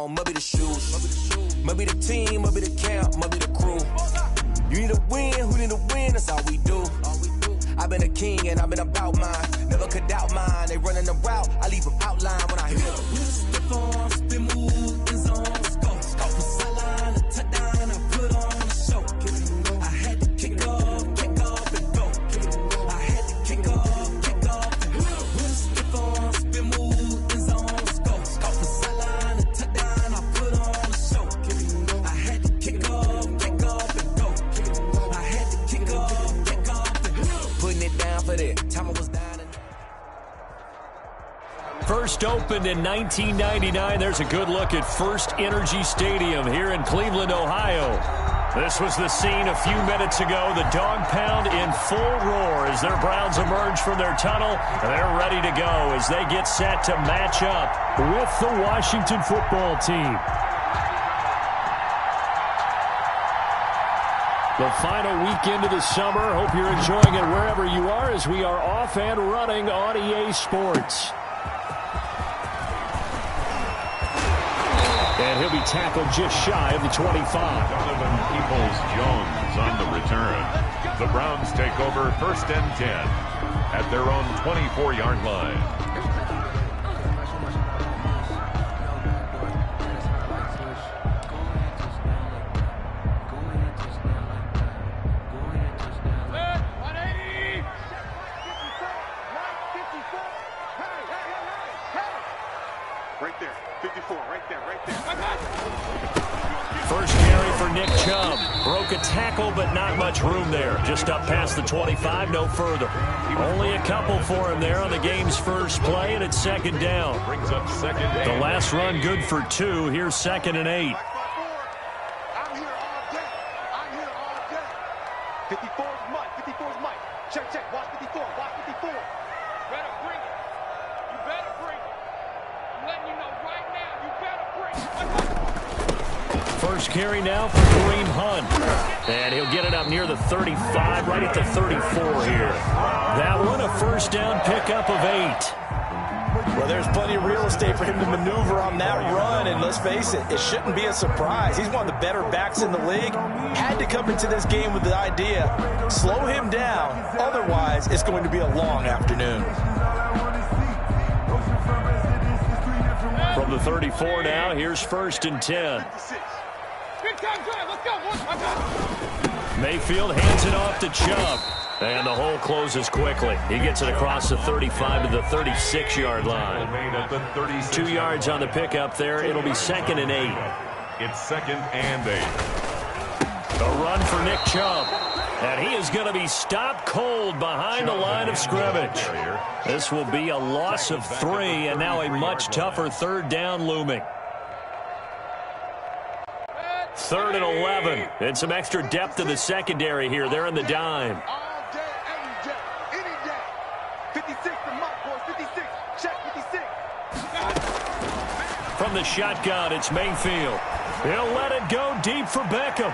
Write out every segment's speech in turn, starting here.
on, maybe the shoes. Maybe the team, maybe the camp, maybe the crew. You need a win, who need a win, that's all we do. I've been a king and I've been about mine. Never could doubt mine, they running the route, I leave them outline when I hear them. Stiff arm, spin move, in zone, scope. From sideline to touchdown, I put on a show. I had to kick off and go. I had to kick off and go. Stiff arm, spin move, in zone, scope. From sideline to touchdown, I put on a show. I had to kick off and go. I had to kick off and go. Putting it down for that. Time I was down. First opened in 1999. There's a good look at First Energy Stadium here in Cleveland, Ohio. This was the scene a few minutes ago. The dog pound in full roar as their Browns emerge from their tunnel. They're ready to go as they get set to match up with the Washington football team. The final weekend of the summer. Hope you're enjoying it wherever you are as we are off and running on EA Sports. And he'll be tackled just shy of the 25. Donovan Peoples-Jones on the return. The Browns take over 1st and 10 at their own 24-yard line. Right there, 54, right there. First carry for Nick Chubb. Broke a tackle, but not much room there. Just up past the 25, no further. Only a couple for him there on the game's first play, and it's 2nd down. Brings up 2nd. The last run good for 2. Here's 2nd and 8. I'm here all day. 54's Mike. Check. Watch 54. Better bring it. You better bring it. I'm letting you know right now, you better bring it. First carry now for Kareem Hunt. And he'll get it up near the 35, right at the 34 here. That one, a first down pickup of 8. Well, there's plenty of real estate for him to maneuver on that run, and let's face it, it shouldn't be a surprise. He's one of the better backs in the league. Had to come into this game with the idea, slow him down, otherwise it's going to be a long afternoon. From the 34 now, here's 1st and 10. Big time drive, let's go. Mayfield hands it off to Chubb. And the hole closes quickly. He gets it across the 35 to the 36-yard line. 2 yards on the pickup there. It'll be 2nd and 8. It's 2nd and 8. A run for Nick Chubb. And he is going to be stopped cold behind the line of scrimmage. This will be a loss of 3, and now a much tougher 3rd down looming. 3rd and 11. And some extra depth in the secondary here. They're in the dime. From the shotgun, it's Mayfield. He'll let it go deep for Beckham.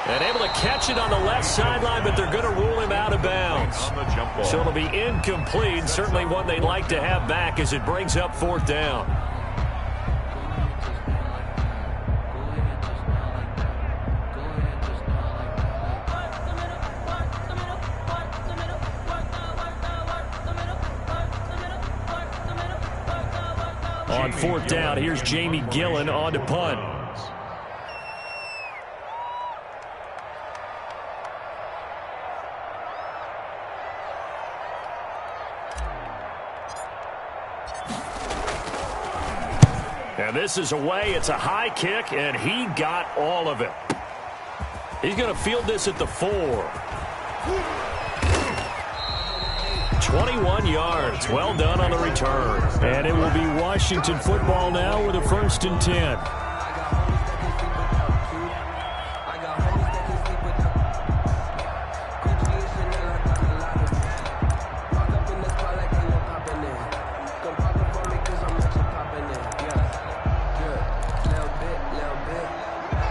And able to catch it on the left sideline, but they're going to rule him out of bounds. So it'll be incomplete. Certainly one they'd like to have back as it brings up 4th down. On 4th down, here's Jamie Gillen on to punt. And this is away. It's a high kick, and he got all of it. He's going to field this at the 4. 21 yards. Well done on the return. And it will be Washington football now with a 1st and 10.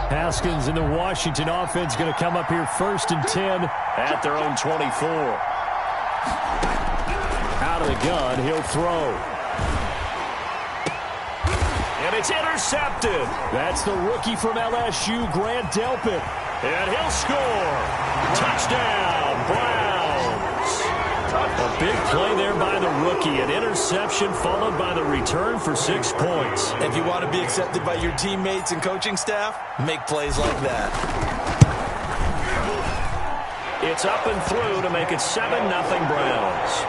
Haskins and the Washington offense going to come up here 1st and 10 at their own 24. Out of the gun, he'll throw. And it's intercepted. That's the rookie from LSU, Grant Delpit. And he'll score. Touchdown, Browns. A big play there by the rookie. An interception followed by the return for 6 points. If you want to be accepted by your teammates and coaching staff, make plays like that. It's up and through to make it 7-0 Browns.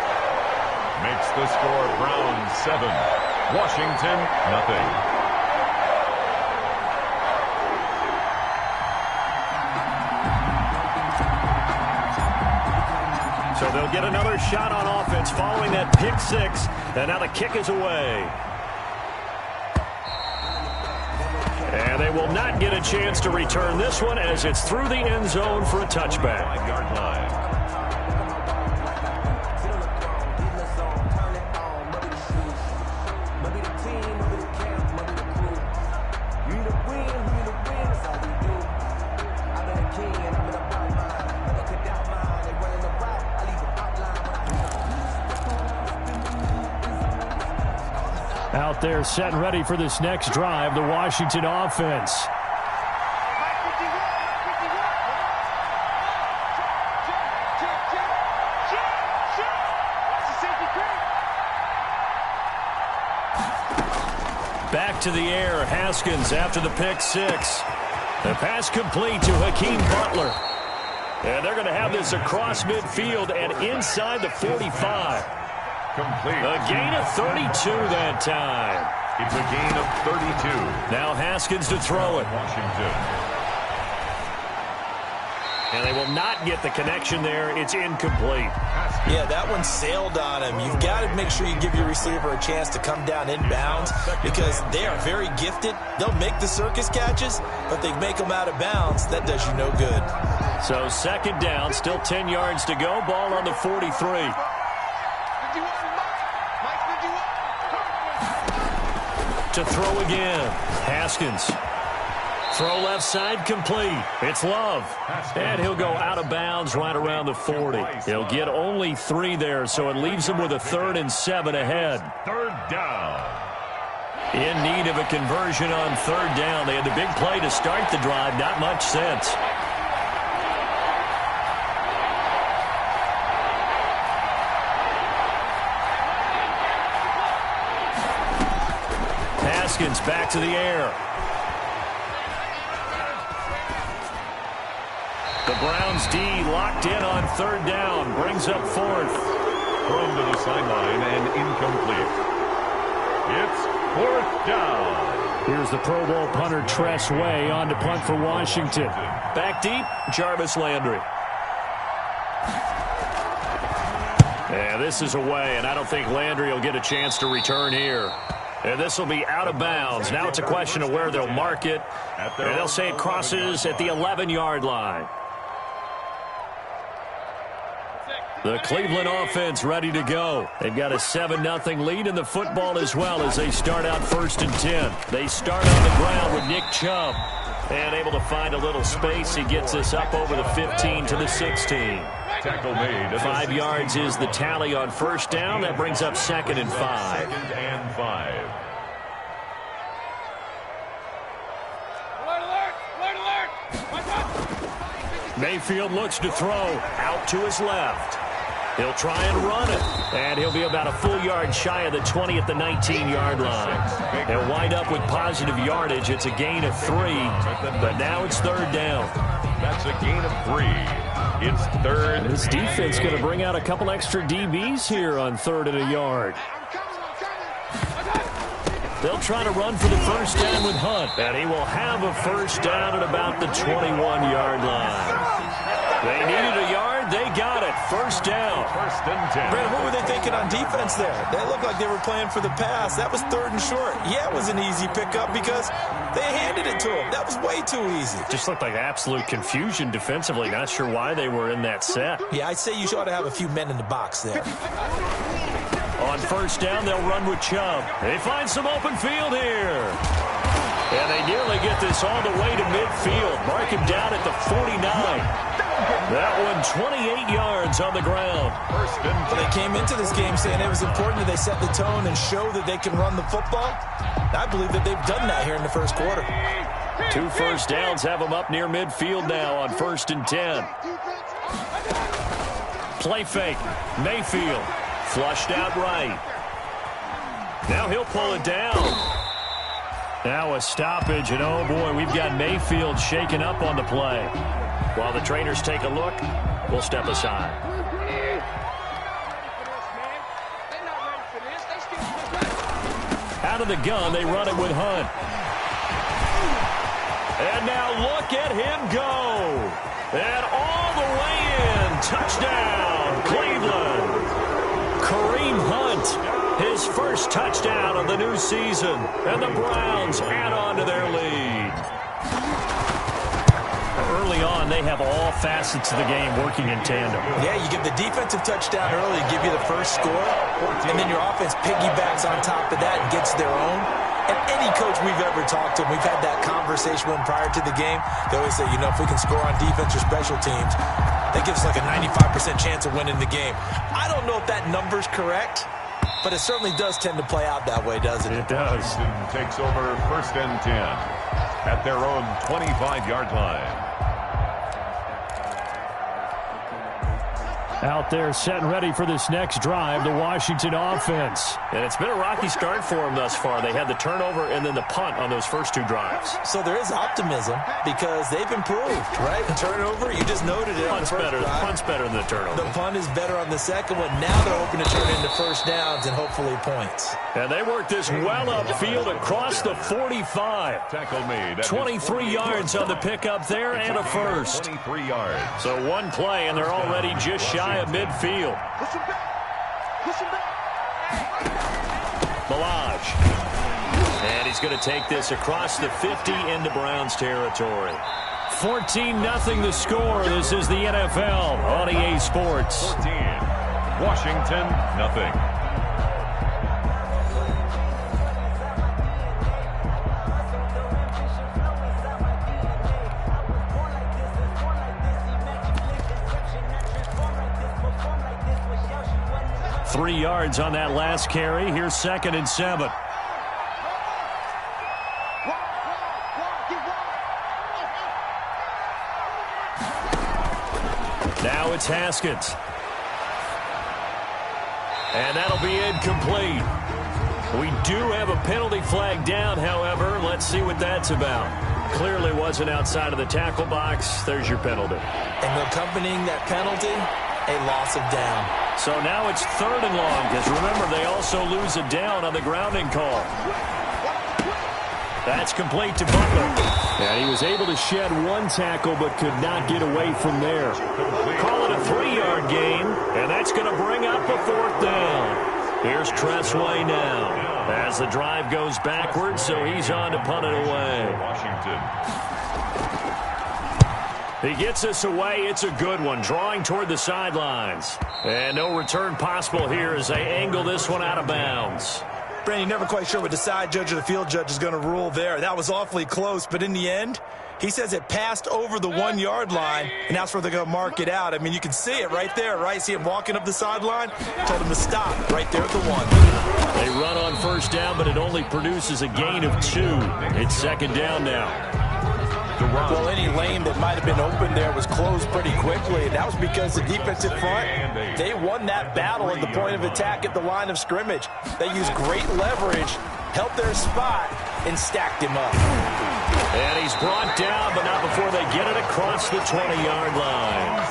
Makes the score Browns 7, Washington nothing. So they'll get another shot on offense following that pick six. And now the kick is away. And they will not get a chance to return this one as it's through the end zone for a touchback. 5-yard line. Out there set and ready for this next drive, the Washington offense. Back to the air, Haskins after the pick six. The pass complete to Hakeem Butler. And they're going to have this across midfield and inside the 45. Complete. A gain of 32 that time. It's a gain of 32. Now Haskins to throw it. Washington. And they will not get the connection there. It's incomplete. Yeah, that one sailed on him. You've got to make sure you give your receiver a chance to come down inbounds because they are very gifted. They'll make the circus catches, but they make them out of bounds. That does you no good. So second down, still 10 yards to go. Ball on the 43. To throw again. Haskins. Throw left side complete. It's Love. And he'll go out of bounds right around the 40. He'll get only 3 there, so it leaves him with a 3rd and 7 ahead. Third down. In need of a conversion on 3rd down. They had the big play to start the drive. Not much sense. Haskins back to the air. The Browns D locked in on 3rd down. Brings up 4th. Thrown to the sideline and incomplete. It's 4th down. Here's the Pro Bowl punter Tress Way on to punt for Washington. Back deep, Jarvis Landry. Yeah, this is away, and I don't think Landry will get a chance to return here. And this will be out of bounds. Now it's a question of where they'll mark it. And they'll say it crosses at the 11-yard line. The Cleveland offense ready to go. They've got a 7-0 lead in the football as well as they start out 1st and 10. They start on the ground with Nick Chubb. And able to find a little space. He gets us up over the 15 to the 16. Tackle made. 5 yards is the tally on 1st down. That brings up 2nd and 5. 2nd and 5. Mayfield looks to throw out to his left. He'll try and run it. And he'll be about a full yard shy of the 20 at the 19-yard line. He'll wind up with positive yardage. It's a gain of 3. But now it's 3rd down. That's a gain of 3. It's 3rd. This defense going to bring out a couple extra DBs here on 3rd and a yard. They'll try to run for the 1st down with Hunt. And he will have a 1st down at about the 21-yard line. They needed a yard. They got it. 1st down. 1st and 10. Brad, what were they thinking on defense there? They looked like they were playing for the pass. That was 3rd and short. Yeah, it was an easy pickup because they handed it to him. That was way too easy. Just looked like absolute confusion defensively. Not sure why they were in that set. Yeah, I'd say you ought to have a few men in the box there. On 1st down, they'll run with Chubb. They find some open field here. And they nearly get this all the way to midfield. Mark him down at the 49. That one 28 yards on the ground. Well, they came into this game saying it was important that they set the tone and show that they can run the football. I believe that they've done that here in the first quarter. 2 first downs have them up near midfield now on 1st and 10. Play fake. Mayfield flushed out right. Now he'll pull it down. Now a stoppage, and oh boy, we've got Mayfield shaken up on the play. While the trainers take a look, we'll step aside. Out of the gun, they run it with Hunt. And now look at him go. And all the way in. Touchdown, Cleveland. Kareem Hunt, his first touchdown of the new season. And the Browns add on to their lead. Early on, they have all facets of the game working in tandem. Yeah, you give the defensive touchdown early, give you the first score, and then your offense piggybacks on top of that and gets their own. And any coach we've ever talked to, we've had that conversation with them prior to the game. They always say, you know, if we can score on defense or special teams, that gives us like a 95% chance of winning the game. I don't know if that number's correct, but it certainly does tend to play out that way, doesn't it? It does. Takes over 1st and 10 at their own 25-yard line. Out there set and ready for this next drive, the Washington offense. And it's been a rocky start for them thus far. They had the turnover and then the punt on those first 2 drives. So there is optimism because they've improved, right? Turnover, you just noted it. Punt's better. The punt's better than the turnover. The punt is better on the second one. Now they're hoping to turn into first downs and hopefully points. And they work this well upfield across the 45. Tackle made. 23 yards on the pickup there and a first. 23 yards. So one play and they're already just shy of midfield. Push him back. Push him back. Malage. And he's going to take this across the 50 into Browns territory. 14-0 the score. This is the NFL on EA Sports. 14. Washington, nothing. Three yards on that last carry. Here's 2nd and 7. Now it's Haskins. And that'll be incomplete. We do have a penalty flag down, however. Let's see what that's about. Clearly wasn't outside of the tackle box. There's your penalty. And accompanying that penalty, a loss of down. So now it's 3rd and long, because remember, they also lose a down on the grounding call. That's complete to Butler. And he was able to shed one tackle, but could not get away from there. Call it a 3-yard gain, and that's going to bring up a 4th down. Here's Tressway now, as the drive goes backwards, so he's on to punt it away. Washington. He gets us away. It's a good one, drawing toward the sidelines. And no return possible here as they angle this one out of bounds. Brandon, never quite sure what the side judge or the field judge is going to rule there. That was awfully close, but in the end, he says it passed over the 1-yard line, and that's where they're going to mark it out. I mean, you can see it right there, right? See him walking up the sideline? Told him to stop right there at the 1. They run on 1st down, but it only produces a gain of 2. It's 2nd down now. Well, any lane that might have been open there was closed pretty quickly, and that was because the defensive front, they won that battle at the point of attack at the line of scrimmage. They used great leverage, held their spot, and stacked him up. And he's brought down, but not before they get it across the 20-yard line.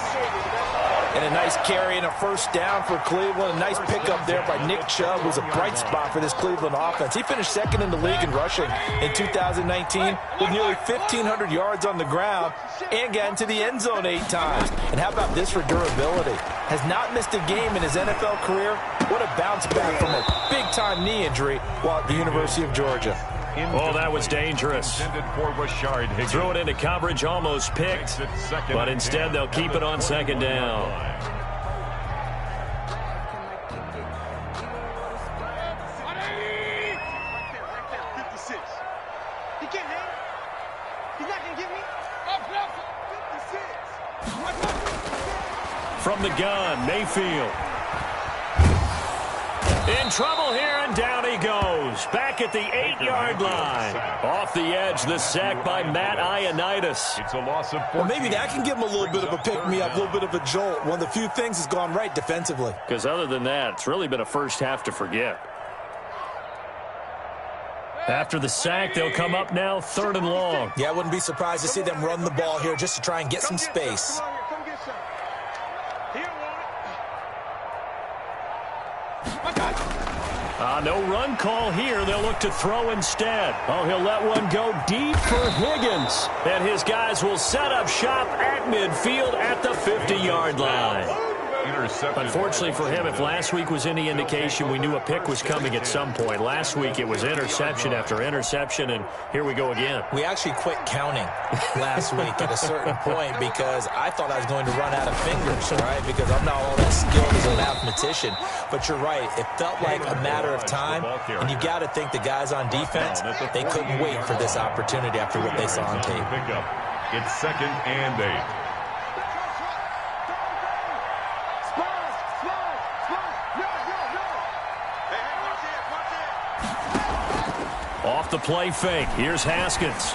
And a nice carry and a 1st down for Cleveland. A nice pickup there by Nick Chubb, who's a bright spot for this Cleveland offense. He finished 2nd in the league in rushing in 2019 with nearly 1,500 yards on the ground and got into the end zone 8 times. And how about this for durability? Has not missed a game in his NFL career. What a bounce back from a big-time knee injury while at the University of Georgia. Oh, that was dangerous. Threw it into coverage, almost picked, but instead they'll keep it on 2nd down. He can't hang. He's not going to get me. 56. from the gun. Mayfield. In trouble here, and down he goes. Back at the 8-yard line. Off the edge, the sack by Matt Ioannidis. It's a loss of 14. Well, maybe that can give him a little bit of a pick-me-up, a little bit of a jolt. One of the few things has gone right defensively. Because other than that, it's really been a first half to forget. After the sack, they'll come up now 3rd and long. Yeah, I wouldn't be surprised to see them run the ball here just to try and get some space. No run call here. They'll look to throw instead. Oh, he'll let one go deep for Higgins. And his guys will set up shop at midfield at the 50-yard line. Unfortunately for him, if last week was any indication, we knew a pick was coming at some point. Last week it was interception after interception, and here we go again. We actually quit counting last week at a certain point because I thought I was going to run out of fingers, right? Because I'm not all that skilled as a mathematician. But you're right. It felt like a matter of time, and you got to think the guys on defense, they couldn't wait for this opportunity after what they saw on tape. It's 2nd and 8. Off the play fake. Here's Haskins.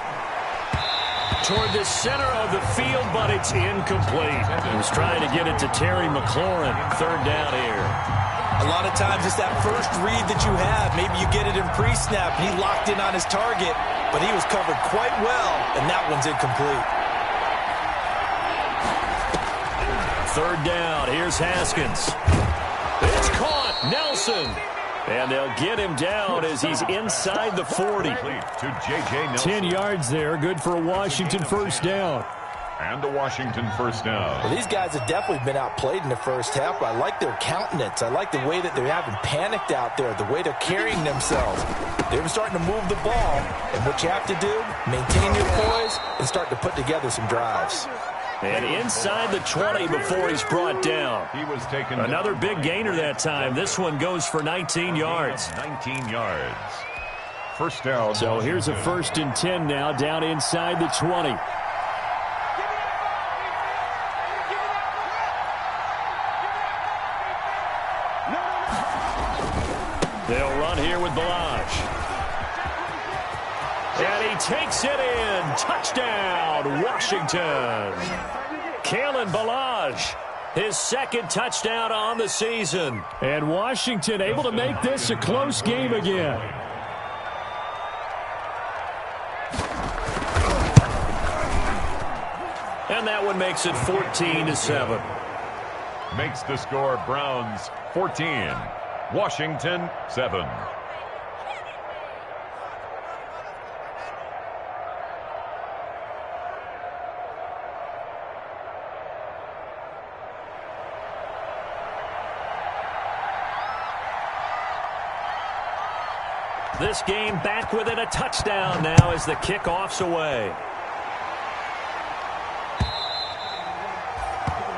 Toward the center of the field, but it's incomplete. He was trying to get it to Terry McLaurin. 3rd down here. A lot of times it's that first read that you have. Maybe you get it in pre-snap. He locked in on his target, but he was covered quite well, and that one's incomplete. 3rd down. Here's Haskins. It's caught. Nelson. And they'll get him down as he's inside the 40. To J.J. Nelson. 10 yards there. Good for a Washington first down. And a Washington first down. Well, these guys have definitely been outplayed in the first half, but I like their countenance. I like the way that they haven't panicked out there, the way they're carrying themselves. They're starting to move the ball, and what you have to do, maintain your poise and start to put together some drives. And inside the 20 before he's brought down. He was taken Another big gainer that time. This one goes for 19 yards. 19 yards. First down. So here's a 1st and 10 now down inside the 20. They'll run here with Balazs. And he takes it in. Touchdown, Washington. Kalen Balazs, his 2nd touchdown on the season. And Washington able to make this a close game again. And that one makes it 14-7. Makes the score Browns 14. Washington 7. This game back within a touchdown now as the kickoff's away.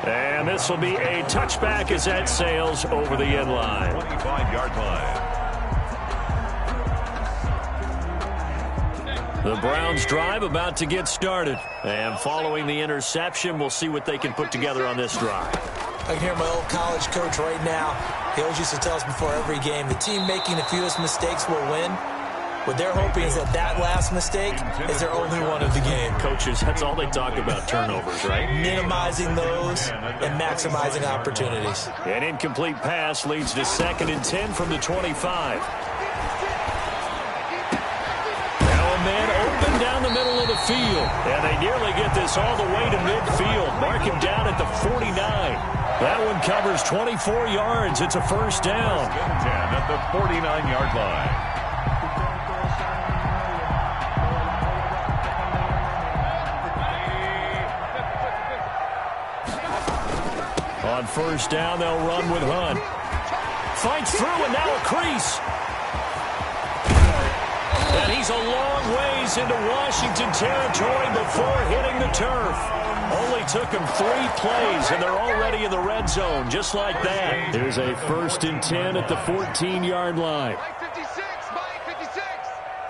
And this will be a touchback as that sails over the end line. 25-yard line. The Browns drive about to get started. And following the interception, we'll see what they can put together on this drive. I can hear my old college coach right now. He always used to tell us before every game, the team making the fewest mistakes will win. What they're hoping is that that last mistake is their only one of the game. Coaches, that's all they talk about, turnovers, right? Minimizing those and maximizing opportunities. An incomplete pass leads to 2nd and 10 from the 25. Now a man open down the middle of the field. And they nearly get this all the way to midfield. Mark him down at the 49. That one covers 24 yards. It's a first down. 10 at the 49-yard line. On first down, they'll run with Hunt. Fights through, and now a crease. And he's a long ways into Washington territory before hitting the turf. Only took him 3 plays, and they're already in the red zone, just like that. There's a 1st and 10 at the 14-yard line. Mike 56, Mike 56.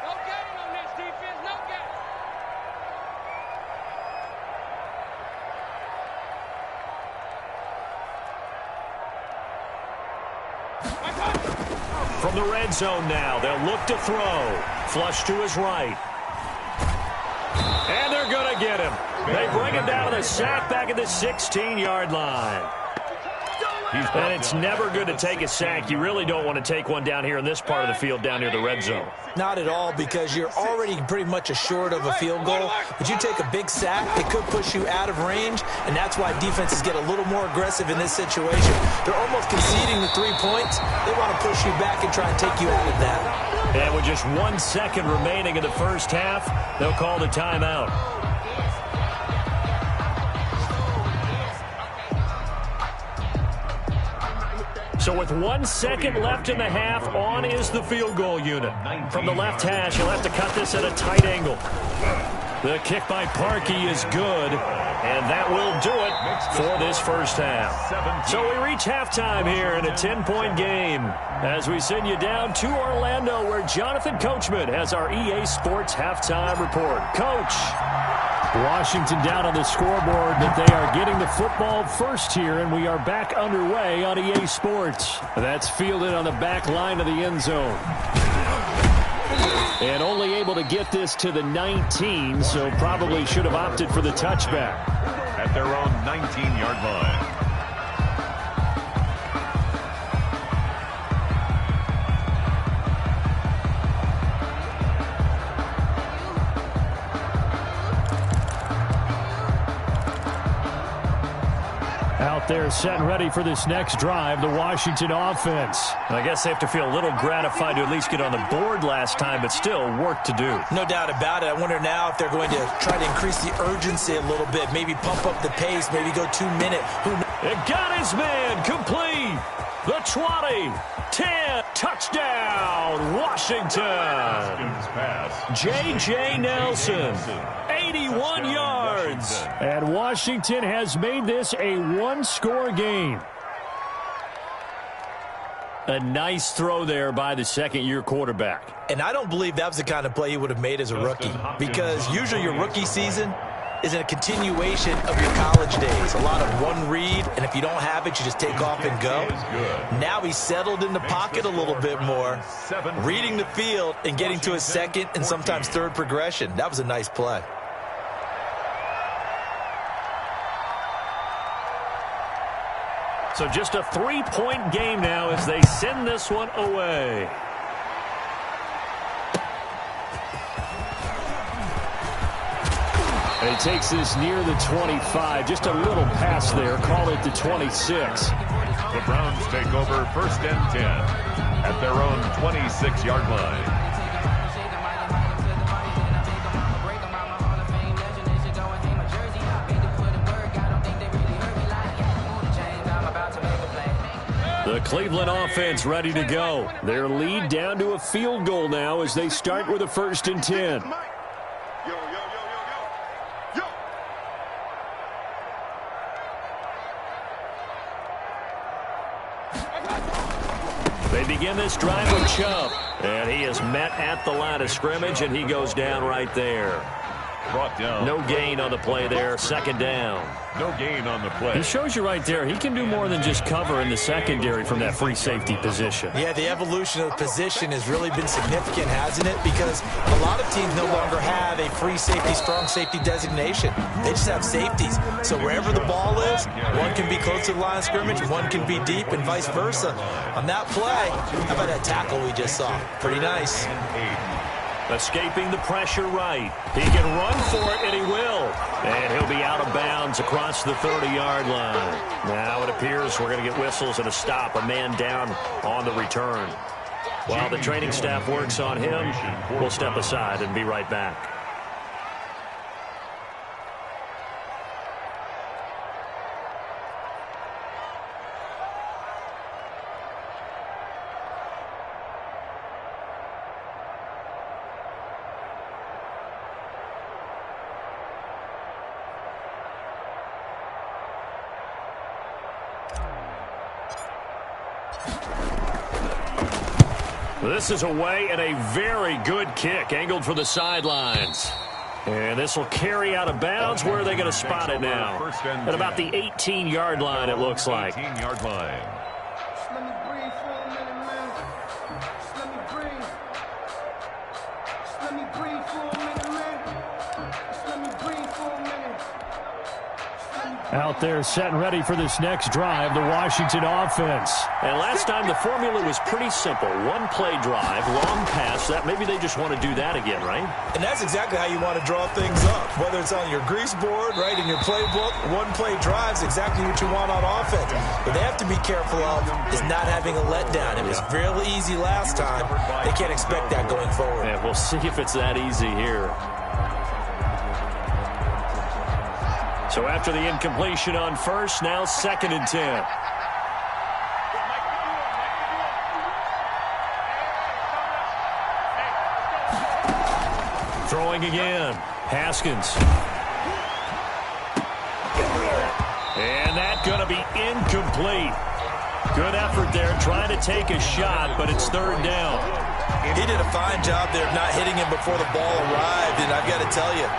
No getting on this defense, no getting. from the red zone now. They'll look to throw. Flush to his right. And they're going to get him. They bring him down to the sack back at the 16-yard line. And it's never good to take a sack. You really don't want to take one down here in this part of the field down near the red zone. Not at all, because you're already pretty much assured of a field goal. But you take a big sack, it could push you out of range, and that's why defenses get a little more aggressive in this situation. They're almost conceding the 3 points. They want to push you back and try and take you out of that. And with just 1 second remaining in the first half, they'll call the timeout. So with 1 second left in the half, on is the field goal unit. From the left hash, he'll have to cut this at a tight angle. The kick by Parkey is good, and that will do it for this first half. So we reach halftime here in a 10-point game as we send you down to Orlando, where Jonathan Coachman has our EA Sports halftime report. Coach. Washington down on the scoreboard, but they are getting the football first here, and we are back underway on EA Sports. That's fielded on the back line of the end zone. And only able to get this to the 19, so probably should have opted for the touchback. At their own 19-yard line. Out there set and ready for this next drive, the Washington offense. I guess they have to feel a little gratified to at least get on the board last time, but still work to do. No doubt about it. I wonder now if they're going to try to increase the urgency a little bit, maybe pump up the pace, maybe go 2 minute. It got his man complete. The 20, 10, touchdown, Washington. J.J. Nelson, 81 yards. And Washington has made this a one-score game. A nice throw there by the second-year quarterback. And I don't believe that was the kind of play he would have made as a rookie, because usually your rookie season is a continuation of your college days. A lot of one read, and if you don't have it, you just take off and go. Now he's settled in the pocket a little bit more, reading the field and getting to his second and sometimes third progression. That was a nice play. So just a 3-point game now as they send this one away. And he takes this near the 25. Just a little pass there. Call it the 26. The Browns take over first and 10 at their own 26-yard line. The Cleveland offense ready to go. Their lead down to a field goal now as they start with a 1st and 10. They begin this drive with Chubb. And he is met at the line of scrimmage, and he goes down right there. Brought down. No gain on the play there. 2nd down. No gain on the play. He shows you right there, he can do more than just cover in the secondary from that free safety position. Yeah, the evolution of the position has really been significant, hasn't it? Because a lot of teams no longer have a free safety, strong safety designation. They just have safeties. So wherever the ball is, one can be close to the line of scrimmage, one can be deep, and vice versa. On that play, how about that tackle we just saw? Pretty nice. Escaping the pressure right. He can run for it, and he will. And he'll be out of bounds across the 30-yard line. Now it appears we're going to get whistles and a stop. A man down on the return. While the training staff works on him, we'll step aside and be right back. This is away and a very good kick, angled for the sidelines. And this will carry out of bounds. Where are they going to spot it now? At about the 18-yard line, it looks like. 18-yard line. Out there setting ready for this next drive, the Washington offense. And last time the formula was pretty simple. One play drive, long pass. That maybe they just want to do that again, right? And that's exactly how you want to draw things up. Whether it's on your grease board, right, in your playbook, one play drive is exactly what you want on offense. What they have to be careful of is not having a letdown. It was real easy last time. They can't expect that going forward. Yeah, we'll see if it's that easy here. So after the incompletion on first, now 2nd and 10. Throwing again. Haskins. And that's going to be incomplete. Good effort there trying to take a shot, but it's 3rd down. He did a fine job there of not hitting him before the ball arrived, and I've got to tell you,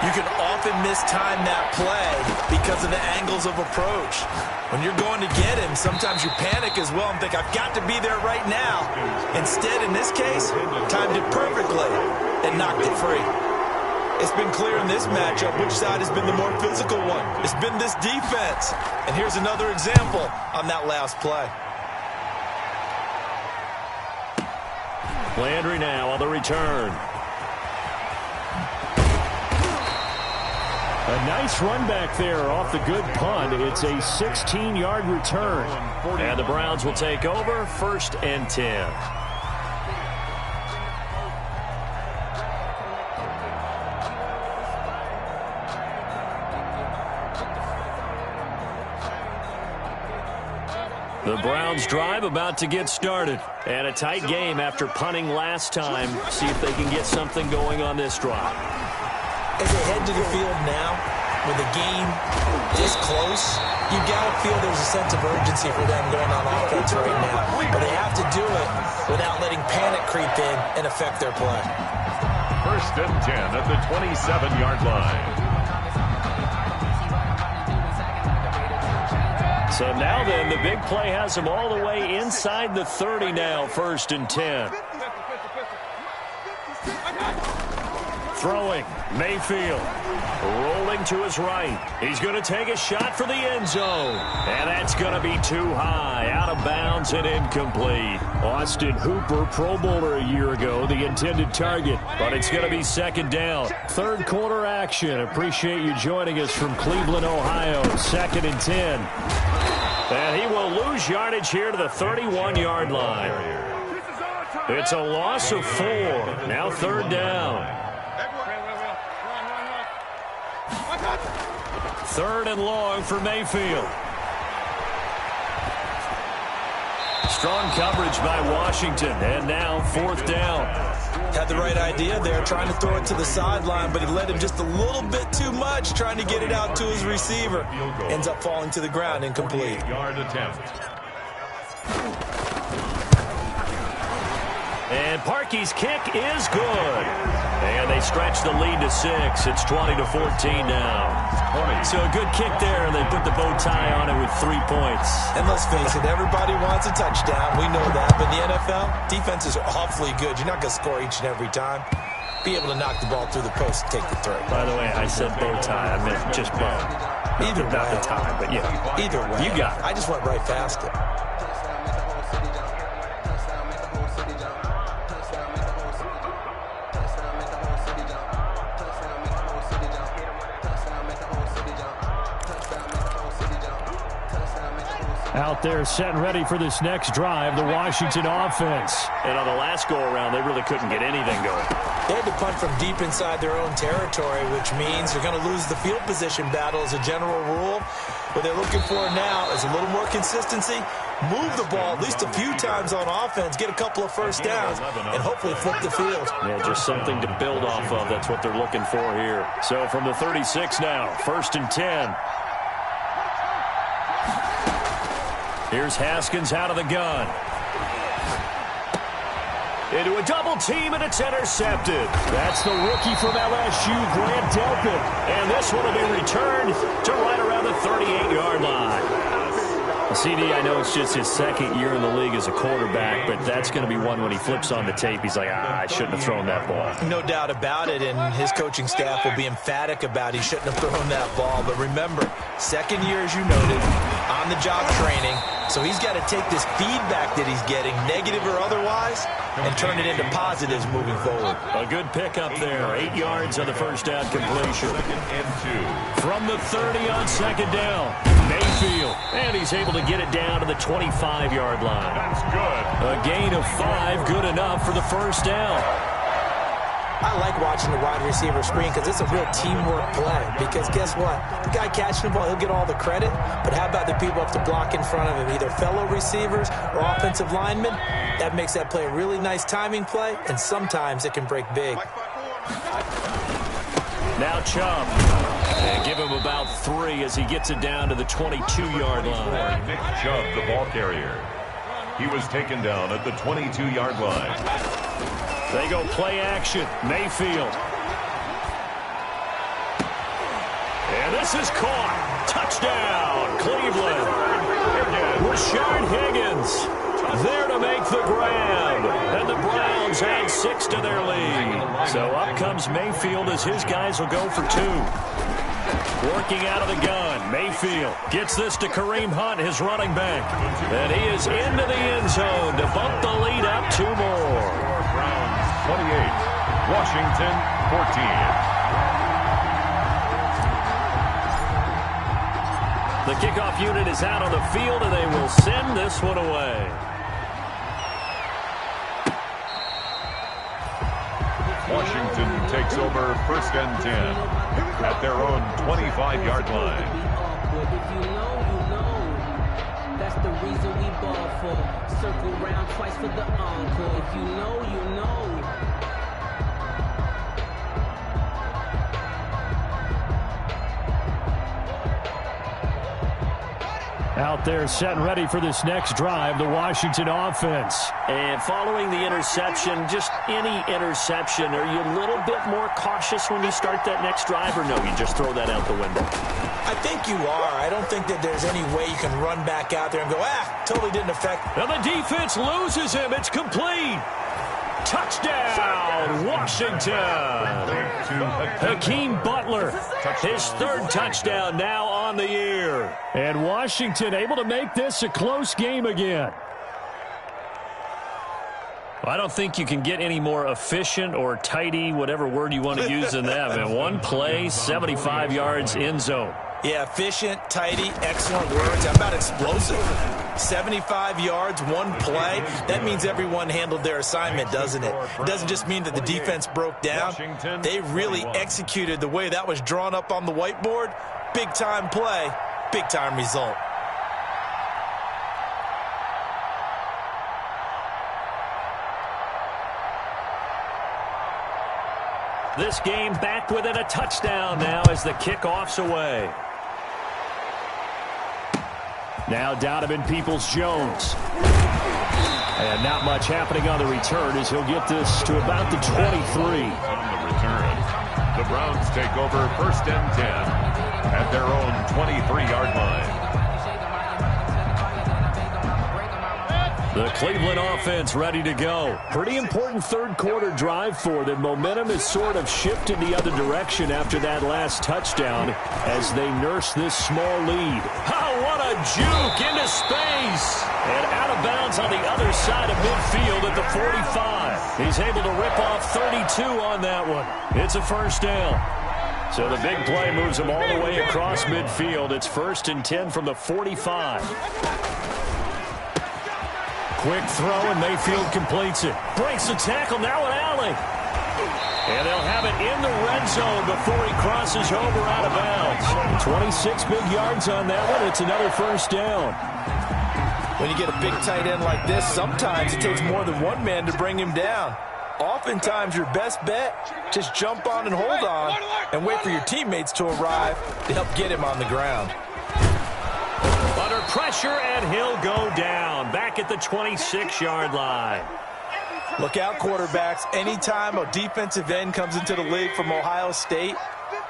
you can often mistime that play because of the angles of approach. When you're going to get him, sometimes you panic as well and think, I've got to be there right now. Instead, in this case, timed it perfectly and knocked it free. It's been clear in this matchup which side has been the more physical one. It's been this defense. And here's another example on that last play. Landry now on the return. A nice run back there off the good punt. It's a 16-yard return. And the Browns will take over, 1st and 10. The Browns drive about to get started. And a tight game after punting last time. See if they can get something going on this drive. As they head to the field now, with the game this close, you got to feel there's a sense of urgency for them going on offense right now. But they have to do it without letting panic creep in and affect their play. 1st and 10 at the 27-yard line. So now then, the big play has them all the way inside the 30 now, 1st and 10. Throwing, Mayfield. Rolling to his right. He's going to take a shot for the end zone. And that's going to be too high. Out of bounds and incomplete. Austin Hooper, Pro Bowler a year ago, the intended target. But it's going to be 2nd down. 3rd quarter action. Appreciate you joining us from Cleveland, Ohio. 2nd and 10. And he will lose yardage here to the 31-yard line. It's a loss of 4. Now 3rd down. 3rd and long for Mayfield. Strong coverage by Washington. And now 4th down. Had the right idea there, trying to throw it to the sideline, but he led him just a little bit too much, trying to get it out to his receiver. Ends up falling to the ground, incomplete. 48-yard attempt. And Parkey's kick is good. And they stretch the lead to 6. It's 20-14 now. So a good kick there, and they put the bow tie on it with 3 points. And let's face it, everybody wants a touchdown. We know that. But in the NFL, defenses are awfully good. You're not going to score each and every time. Be able to knock the ball through the post and take the throw. By the way, I said bow tie. I meant just bow. Either way. Not the tie, but yeah. Either way. You got it. I just went right past it. Out there setting ready for this next drive, the Washington offense. And on the last go-around, they really couldn't get anything going. They had to punt from deep inside their own territory, which means they're going to lose the field position battle as a general rule. What they're looking for now is a little more consistency, move the ball at least a few times on offense, get a couple of first downs, and hopefully flip the field. Yeah, just something to build off of. That's what they're looking for here. So from the 36 now, 1st and 10. Here's Haskins out of the gun. Into a double team, and it's intercepted. That's the rookie from LSU, Grant Delpit. And this one will be returned to right around the 38-yard line. CD, I know it's just his second year in the league as a quarterback, but that's going to be one when he flips on the tape. He's like, I shouldn't have thrown that ball. No doubt about it, and his coaching staff will be emphatic about he shouldn't have thrown that ball. But remember, second year, as you noted, on-the-job training, so he's got to take this feedback that he's getting, negative or otherwise, and turn it into positives moving forward. A good pickup there. 8 yards on the first down completion. From the 30 on second down, Mayfield. And he's able to get it down to the 25-yard line. That's good. A gain of 5, good enough for the first down. I like watching the wide receiver screen because it's a real teamwork play. Because guess what? The guy catching the ball, he'll get all the credit. But how about the people up to block in front of him, either fellow receivers or offensive linemen? That makes that play a really nice timing play, and sometimes it can break big. Now Chubb. And give him about 3 as he gets it down to the 22-yard line. Nick Chubb, the ball carrier. He was taken down at the 22-yard line. They go play action. Mayfield. And this is caught. Touchdown, Cleveland. Rashard Higgins there to make the grab. And the Browns add 6 to their lead. So up comes Mayfield as his guys will go for 2. Working out of the gun. Mayfield gets this to Kareem Hunt, his running back. And he is into the end zone to bump the lead up 2 more. Browns 28, Washington 14. The kickoff unit is out on the field, and they will send this one away. Washington takes over 1st and 10 at their own 25-yard line. If you know, you know. That's the reason we ball for. Circle round twice for the encore. If you know, you know. Out there set and ready for this next drive, the Washington offense. And following the interception, just any interception, are you a little bit more cautious when you start that next drive, or no, you just throw that out the window? I think you are. I don't think that there's any way you can run back out there and go, totally didn't affect. And the defense loses him. It's complete. Touchdown, Washington. Hakeem Butler, his 3rd touchdown now on the year. And Washington able to make this a close game again. Well, I don't think you can get any more efficient or tidy, whatever word you want to use in that. Man, 1 play, 75 yards, end zone. Yeah, efficient, tidy, excellent words. How about explosive? 75 yards, 1 play. That means everyone handled their assignment, doesn't it? It doesn't just mean that the defense broke down. They really executed the way that was drawn up on the whiteboard. Big-time play, big-time result. This game back within a touchdown now as the kickoff's away. Now Donovan Peoples-Jones. And not much happening on the return as he'll get this to about the 23. On the return, the Browns take over 1st and 10 at their own 23-yard line. The Cleveland offense ready to go. Pretty important 3rd quarter drive for them. Momentum has sort of shifted the other direction after that last touchdown as they nurse this small lead. Oh, what a juke into space. And out of bounds on the other side of midfield at the 45. He's able to rip off 32 on that one. It's a 1st down. So the big play moves him all the way across midfield. It's 1st and 10 from the 45. Quick throw, and Mayfield completes it. Breaks the tackle, now an alley. And they'll have it in the red zone before he crosses over out of bounds. 26 big yards on that one. It's another 1st down. When you get a big tight end like this, sometimes it takes more than one man to bring him down. Oftentimes, your best bet, just jump on and hold on and wait for your teammates to arrive to help get him on the ground. Under pressure, and he'll go down. Back at the 26-yard line. Look out, quarterbacks. Anytime a defensive end comes into the league from Ohio State,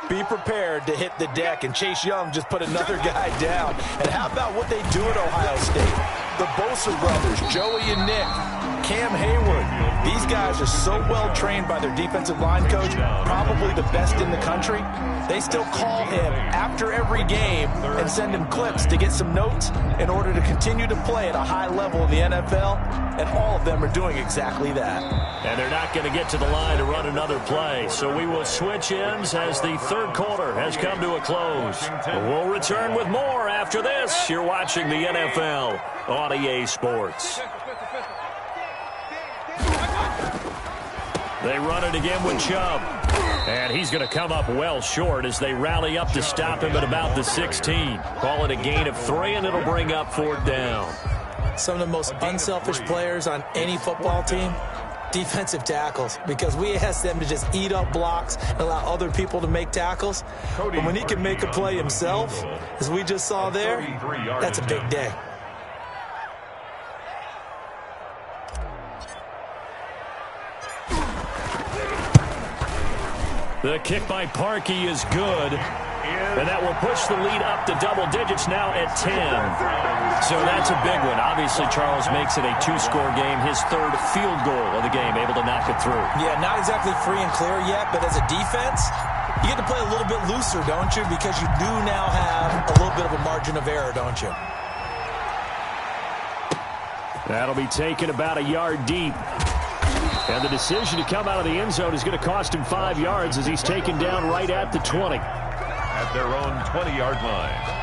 be prepared to hit the deck, and Chase Young just put another guy down. And how about what they do at Ohio State? The Bosa brothers, Joey and Nick, Cam Hayward. These guys are so well trained by their defensive line coach, probably the best in the country. They still call him after every game and send him clips to get some notes in order to continue to play at a high level in the NFL, and all of them are doing exactly that. And they're not going to get to the line to run another play, so we will switch ends as the third quarter has come to a close. We'll return with more after this. You're watching the NFL on EA Sports. They run it again with Chubb. And he's going to come up well short as they rally up to stop him at about the 16. Call it a gain of 3, and it'll bring up 4th down. Some of the most unselfish players on any football team, defensive tackles, because we ask them to just eat up blocks and allow other people to make tackles. But when he can make a play himself, as we just saw there, that's a big day. The kick by Parkey is good, and that will push the lead up to double digits now at 10. So that's a big one. Obviously, Charles makes it a 2-score game, his 3rd field goal of the game, able to knock it through. Yeah, not exactly free and clear yet, but as a defense, you get to play a little bit looser, don't you? Because you do now have a little bit of a margin of error, don't you? That'll be taken about a yard deep. And the decision to come out of the end zone is going to cost him 5 yards as he's taken down right at the 20. At their own 20-yard line.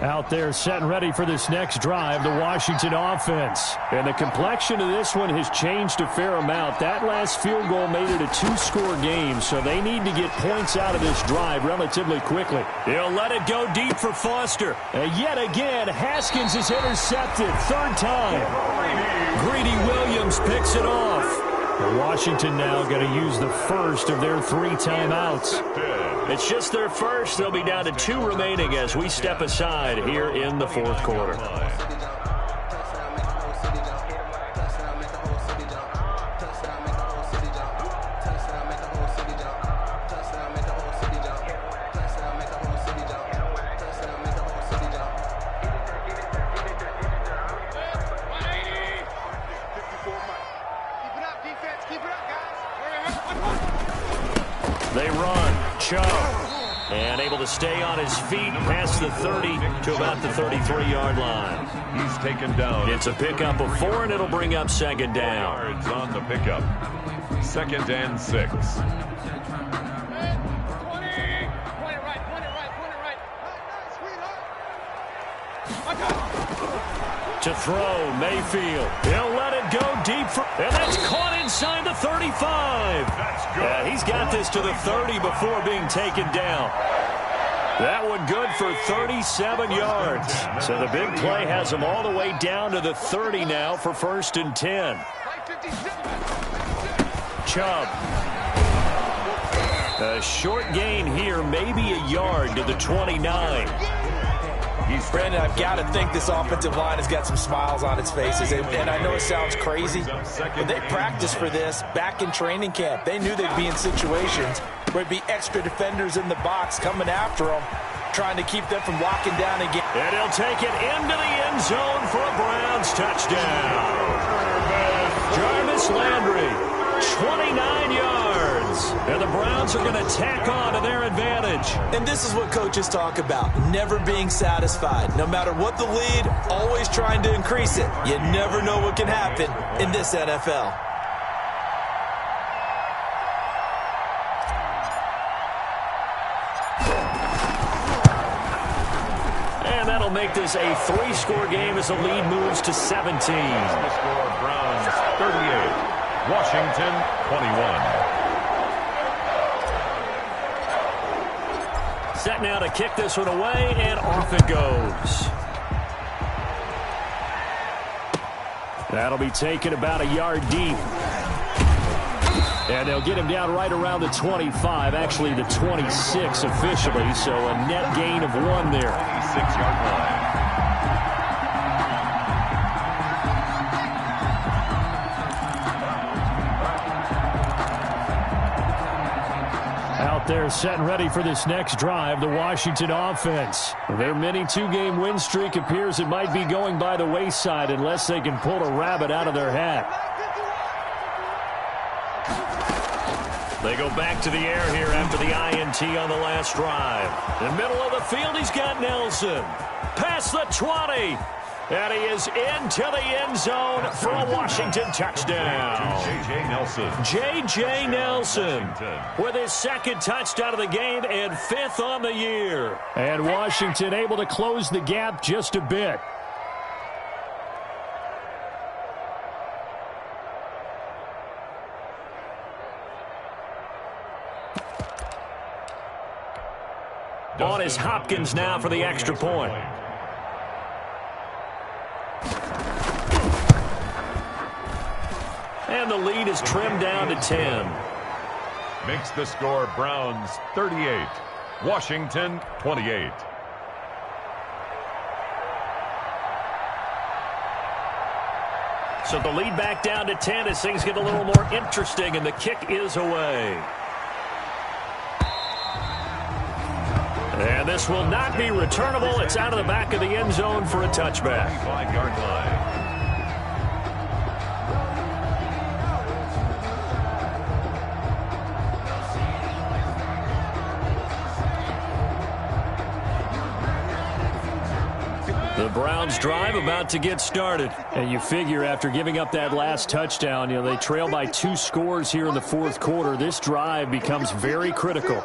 Out there set and ready for this next drive, the Washington offense. And the complexion of this one has changed a fair amount. That last field goal made it a 2-score game, so they need to get points out of this drive relatively quickly. He'll let it go deep for Foster. And yet again, Haskins is intercepted. 3rd time. Greedy Williams picks it off. Washington now going to use the first of their 3 timeouts. It's just their first. They'll be down to 2 remaining as we step aside here in the 4th quarter. They run. Chubb. And able to stay on his feet past the 30 to about the 33-yard line. He's taken down. It's a pickup of 4, and it'll bring up 2nd down. Yards on the pickup. 2nd and 6. To throw, Mayfield. He'll let it go deep, and that's caught inside the 35. That's good. Yeah, he's got this to the 30 before being taken down. That one good for 37 yards. So the big play has him all the way down to the 30 now for 1st and 10. Chubb. A short gain here, maybe a yard to the 29. Brandon, I've got to think this offensive line has got some smiles on its faces. And I know it sounds crazy, but they practiced for this back in training camp. They knew they'd be in situations where it'd be extra defenders in the box coming after them, trying to keep them from locking down again. And he'll take it into the end zone for a Browns touchdown. Jarvis Landry, 29 yards. And the Browns are going to tack on to their advantage. And this is what coaches talk about, never being satisfied. No matter what the lead, always trying to increase it. You never know what can happen in this NFL. And that'll make this a 3-score game as the lead moves to 17. The score, Browns 38, Washington 21. Set now to kick this one away, and off it goes. That'll be taken about a yard deep. And they'll get him down right around the 25, actually the 26 officially, so a net gain of 1 there. 26-yard line. Out there set and ready for this next drive, the Washington offense. Their mini 2-game win streak appears it might be going by the wayside unless they can pull a rabbit out of their hat. They go back to the air here after the INT on the last drive. In the middle of the field, he's got Nelson. Past the 20. And he is into the end zone for a Washington touchdown. J.J. Nelson. J.J. Nelson with his second touchdown of the game and 5th on the year. And Washington able to close the gap just a bit. On is Hopkins now for the extra point. And the lead is trimmed down to 10. Makes the score Browns 38. Washington 28. So the lead back down to 10 as things get a little more interesting, and the kick is away. And this will not be returnable. It's out of the back of the end zone for a touchback. 5-yard line. The Browns drive about to get started. And you figure after giving up that last touchdown, they trail by 2 scores here in the 4th quarter. This drive becomes very critical.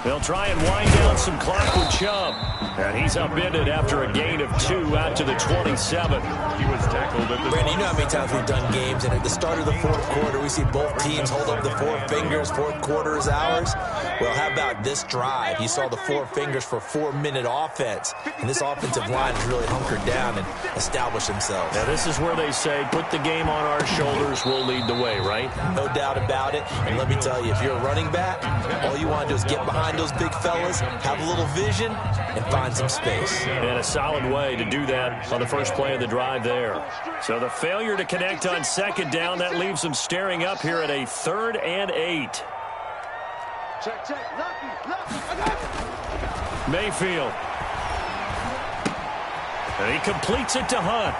They'll try and wind down some clock with Chubb. And he's upended after a gain of 2 out to the 27. He was tackled at the... Brandon, you know how many times we've done games, and at the start of the 4th quarter, we see both teams hold up the 4 fingers, 4th quarter is ours. Well, how about this drive? You saw the 4 fingers for 4-minute offense, and this offensive line has really hunkered down and established themselves. Now, this is where they say, put the game on our shoulders, we'll lead the way, right? No doubt about it, and let me tell you, if you're a running back, all you want to do is get behind those big fellas, have a little vision, and find some space. And a solid way to do that on the first play of the drive there. So the failure to connect on 2nd down, that leaves them staring up here at a 3rd and 8. Check, check. Lucky. Mayfield. And he completes it to Hunt.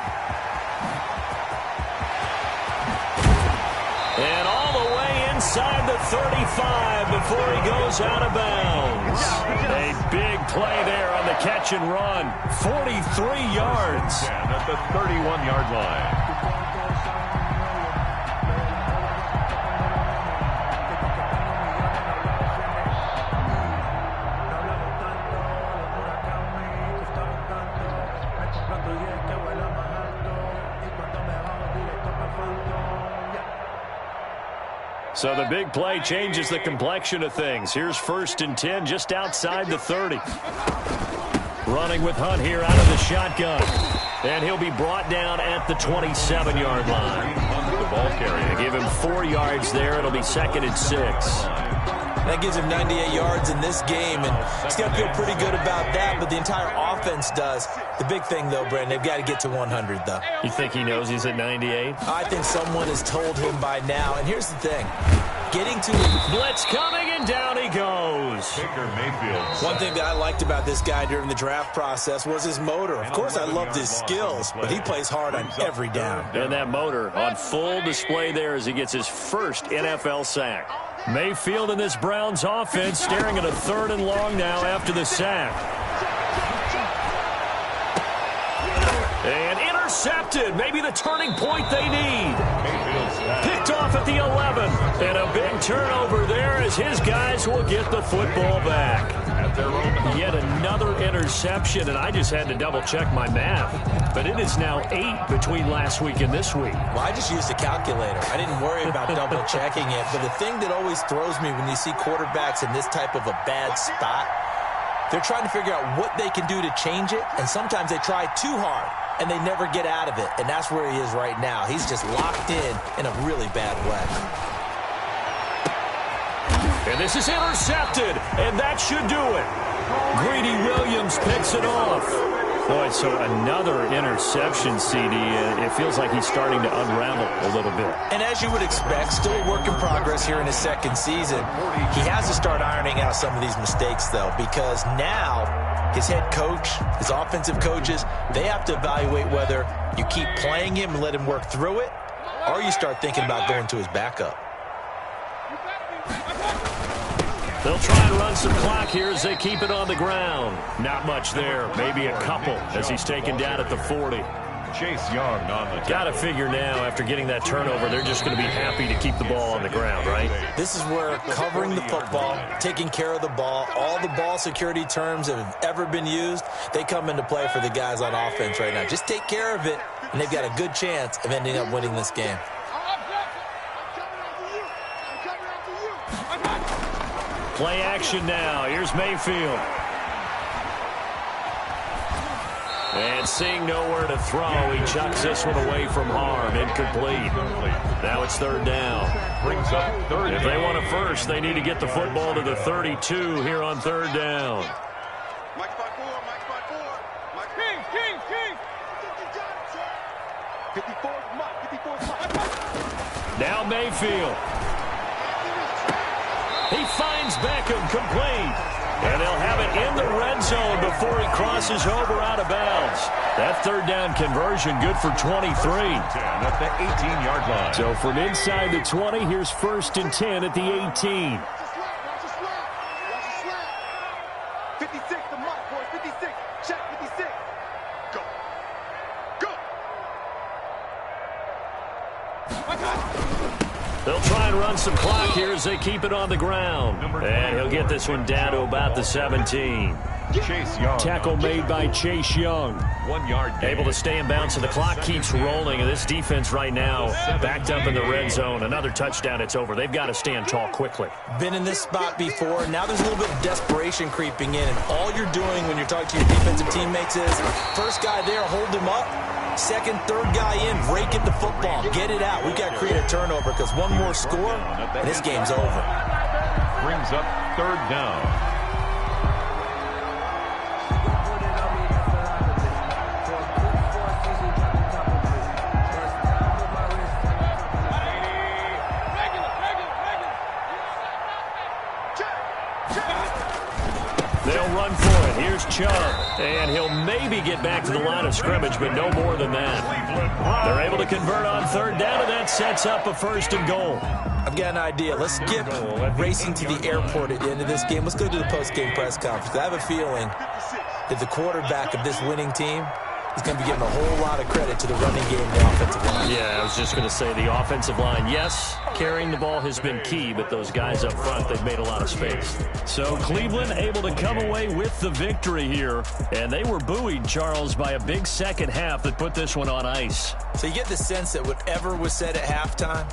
And all the way inside the 35 before he goes out of bounds. A big play there on the catch and run. 43 yards. And at the 31-yard line. So the big play changes the complexion of things. Here's 1st and 10 just outside the 30. Running with Hunt here out of the shotgun. And he'll be brought down at the 27-yard line. The ball carrier. Give him 4 yards there. It'll be 2nd and 6. That gives him 98 yards in this game, and he's got to feel pretty good about that, but the entire offense does. The big thing, though, Brandon, they've got to get to 100, though. You think he knows he's at 98? I think someone has told him by now, and here's the thing. Getting to blitz coming, and down he goes. Baker Mayfield. One thing that I liked about this guy during the draft process was his motor. Of course, I loved his skills, but he plays hard on every down. And that motor on full display there as he gets his first NFL sack. Mayfield in this Browns offense staring at a 3rd and long now after the sack. And intercepted. Maybe the turning point they need. Picked off at the 11. And a big turnover there as his guys will get the football back. Yet another interception, and I just had to double-check my math. But it is now 8 between last week and this week. Well, I just used a calculator. I didn't worry about double-checking it. But the thing that always throws me when you see quarterbacks in this type of a bad spot, they're trying to figure out what they can do to change it, and sometimes they try too hard. and they never get out of it. And that's where he is right now. He's just locked in a really bad way. And this is intercepted, and that should do it. Greedy Williams picks it off. Boy, so another interception, CD. It feels like he's starting to unravel a little bit. And as you would expect, still a work in progress here in his second season. He has to start ironing out some of these mistakes, though, because now his head coach, his offensive coaches, they have to evaluate whether you keep playing him and let him work through it, or you start thinking about going to his backup. They'll try and run some clock here as they keep it on the ground. Not much there. Maybe a couple as he's taken down at the 40. Chase Young on the Got to figure now, after getting that turnover, they're just going to be happy to keep the ball on the ground, right? This is where covering the football, taking care of the ball, all the ball security terms that have ever been used, they come into play for the guys on offense right now. Just take care of it, and they've got a good chance of ending up winning this game. Play action now. Here's Mayfield. And seeing nowhere to throw, he chucks this one away from harm. Incomplete. Now it's third down. brings up third. If they want a first, they need to get the football to the 32 here on third down. Mike 5-4, Mike 5-4. Mike King. 54's Mike. Now Mayfield. He finds Beckham complete. And they'll have it in the red zone before he crosses over out of bounds. That third down conversion good for 23. 10 at the 18-yard line. So from inside the 20, here's 1st and 10 at the 18. 56 to Mike, boys. 56. Check 56. Go. They'll try and run some clock here as they keep it on the ground. And he'll get this one down to about the 17. Chase Young. Tackle made by Chase Young. 1 yard gain. Able to stay in bounds, and the clock keeps rolling. And this defense right now backed up in the red zone. Another touchdown, it's over. They've got to stand tall quickly. Been in this spot before. Now there's a little bit of desperation creeping in. And all you're doing when you're talking to your defensive teammates is, first guy there, hold him up. Second, third guy in, rake at the football. Get it out. We've got to create a turnover because one more score, and this game's over. Brings up third down. They'll run for it. Here's Chubb. And he'll maybe get back to the line of scrimmage, but no more than that. They're able to convert on third down, and that sets up a 1st and goal. I've got an idea. Let's skip racing to the airport at the end of this game. Let's go to the post-game press conference. I have a feeling that the quarterback of this winning team is going to be giving a whole lot of credit to the running game and the offensive line. Yeah, I was just going to say the offensive line, yes, carrying the ball has been key, but those guys up front, they've made a lot of space. So Cleveland able to come away with the victory here, and they were buoyed, Charles, by a big second half that put this one on ice. So you get the sense that whatever was said at halftime,